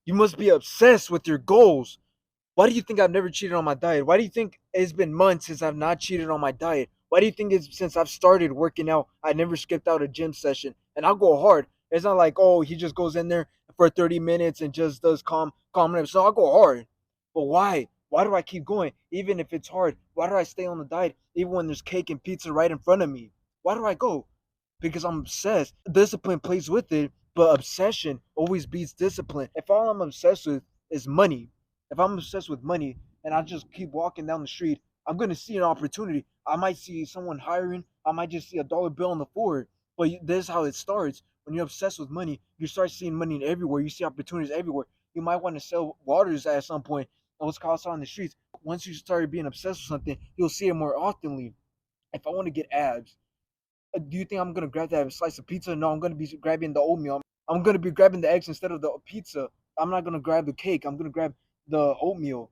You must be obsessed with your goals. Why do you think I've never cheated on my diet? Why do you think it's been months since I've not cheated on my diet? Why do you think it's since I've started working out, I never skipped out a gym session? And I'll go hard. It's not like, oh, he just goes in there for 30 minutes and just does calm reps. No, I'll go hard. But why? Why do I keep going? Even if it's hard, why do I stay on the diet even when there's cake and pizza right in front of me? Why do I go? Because I'm obsessed. Discipline plays with it, but obsession always beats discipline. If all I'm obsessed with is money, if I'm obsessed with money and I just keep walking down the street, I'm gonna see an opportunity. I might see someone hiring. I might just see a dollar bill on the floor. But this is how it starts. When you're obsessed with money, you start seeing money everywhere. You see opportunities everywhere. You might want to sell waters at some point. And what's called on the streets. Once you start being obsessed with something, you'll see it more oftenly. If I want to get abs, do you think I'm gonna grab that slice of pizza? No, I'm gonna be grabbing the oatmeal. I'm gonna be grabbing the eggs instead of the pizza. I'm not gonna grab the cake. I'm gonna grab the oatmeal.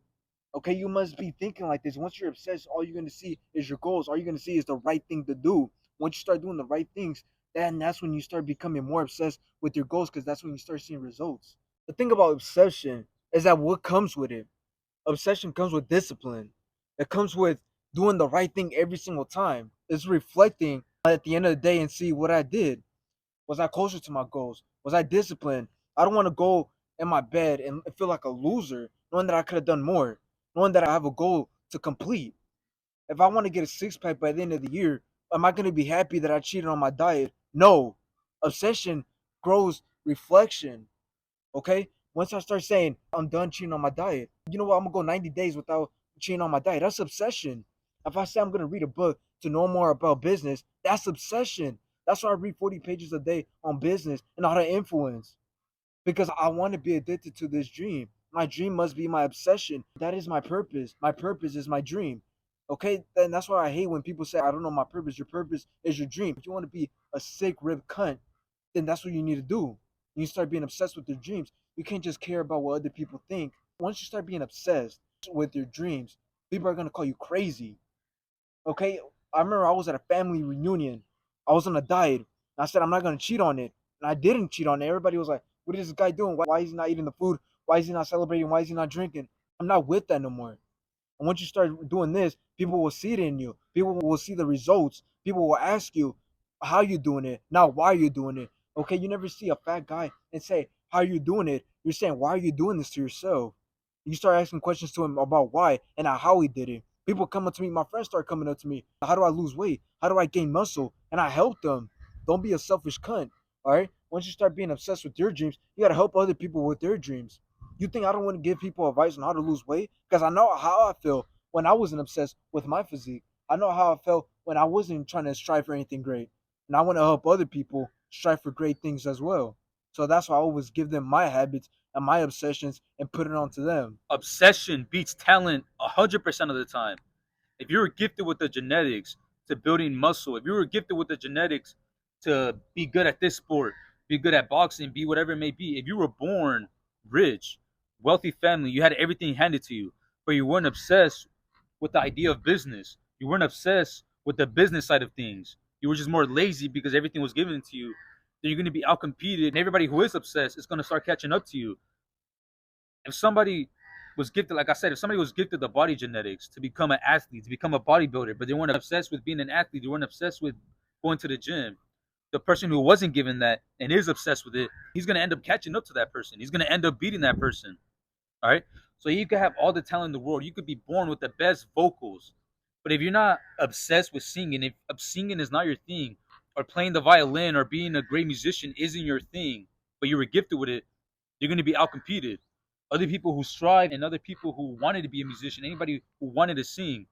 Okay, you must be thinking like this. Once you're obsessed, all you're gonna see is your goals. All you're gonna see is the right thing to do. Once you start doing the right things, then that's when you start becoming more obsessed with your goals, because that's when you start seeing results. The thing about obsession is that what comes with it, obsession comes with discipline. It comes with doing the right thing every single time. It's reflecting at the end of the day and see what I did. Was I closer to my goals? Was I disciplined? I don't want to go in my bed and feel like a loser, knowing that I could have done more, knowing that I have a goal to complete. If I want to get a six pack by the end of the year, am I going to be happy that I cheated on my diet? No. Obsession grows reflection. Okay? Once I start saying I'm done cheating on my diet, you know what? I'm gonna go 90 days without cheating on my diet. That's obsession. If I say I'm gonna read a book to know more about business, that's obsession. That's why I read 40 pages a day on business and how to influence. Because I want to be addicted to this dream. My dream must be my obsession. That is my purpose. My purpose is my dream. Okay, then that's why I hate when people say I don't know my purpose. Your purpose is your dream. If you want to be a sick rib cunt, then that's what you need to do. You start being obsessed with your dreams. You can't just care about what other people think. Once you start being obsessed with your dreams, people are gonna call you crazy. Okay, I remember I was at a family reunion. I was on a diet. And I said I'm not gonna cheat on it, and I didn't cheat on it. Everybody was like, "What is this guy doing? Why is he not eating the food? Why is he not celebrating? Why is he not drinking?" I'm not with that no more. And once you start doing this, people will see it in you. People will see the results. People will ask you how you doing it, not why you're doing it. Okay, you never see a fat guy and say, how are you doing it? You're saying, why are you doing this to yourself? You start asking questions to him about why and not how he did it. People come up to me, my friends start coming up to me. How do I lose weight? How do I gain muscle? And I help them. Don't be a selfish cunt. All right. Once you start being obsessed with your dreams, you gotta help other people with their dreams. You think I don't want to give people advice on how to lose weight? Because I know how I feel when I wasn't obsessed with my physique. I know how I felt when I wasn't trying to strive for anything great. And I want to help other people strive for great things as well. So that's why I always give them my habits and my obsessions and put it onto them. Obsession beats talent 100% of the time. If you were gifted with the genetics to building muscle, if you were gifted with the genetics to be good at this sport, be good at boxing, be whatever it may be, if you were born rich, wealthy family, you had everything handed to you, but you weren't obsessed with the idea of business. You weren't obsessed with the business side of things. You were just more lazy because everything was given to you. Then you're going to be outcompeted, and everybody who is obsessed is going to start catching up to you. If somebody was gifted, like I said, if somebody was gifted the body genetics to become an athlete, to become a bodybuilder, but they weren't obsessed with being an athlete, they weren't obsessed with going to the gym. The person who wasn't given that and is obsessed with it, he's gonna end up catching up to that person. He's gonna end up beating that person. All right. So you could have all the talent in the world. You could be born with the best vocals, but if you're not obsessed with singing, if singing is not your thing, or playing the violin or being a great musician isn't your thing, but you were gifted with it, you're going to be outcompeted. Other people who strive and other people who wanted to be a musician, anybody who wanted to sing,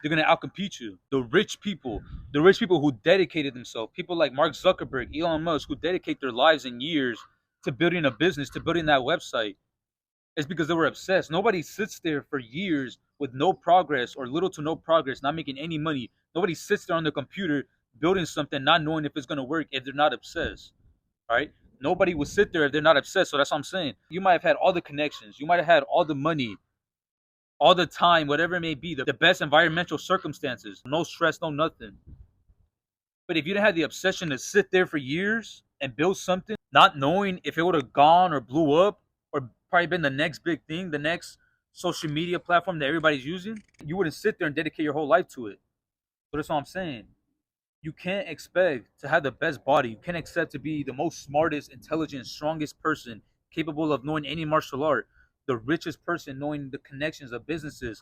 they're going to outcompete you. The rich people who dedicated themselves, people like Mark Zuckerberg, Elon Musk, who dedicate their lives and years to building a business, to building that website, it's because they were obsessed. Nobody sits there for years with no progress or little to no progress, not making any money. Nobody sits there on the computer building something, not knowing if it's going to work if they're not obsessed. All right. Nobody would sit there if they're not obsessed. So that's what I'm saying. You might have had all the connections. You might have had all the money, all the time, whatever it may be, the best environmental circumstances, no stress, no nothing. But if you didn't have the obsession to sit there for years and build something, not knowing if it would have gone or blew up, or probably been the next big thing, the next social media platform that everybody's using, you wouldn't sit there and dedicate your whole life to it. So that's what I'm saying. You can't expect to have the best body. You can't expect to be the most smartest, intelligent, strongest person capable of knowing any martial art, the richest person knowing the connections of businesses,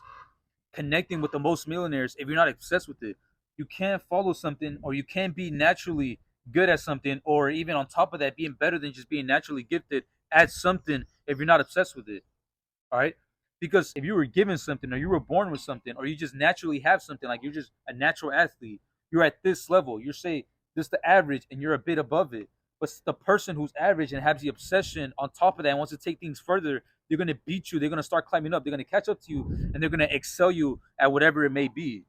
connecting with the most millionaires if you're not obsessed with it. You can't follow something, or you can't be naturally good at something, or even on top of that, being better than just being naturally gifted at something if you're not obsessed with it. All right. Because if you were given something, or you were born with something, or you just naturally have something, like you're just a natural athlete, you're at this level, you're say this the average and you're a bit above it. But the person who's average and has the obsession on top of that and wants to take things further, they're gonna beat you, they're gonna start climbing up, they're gonna catch up to you, and they're gonna excel you at whatever it may be.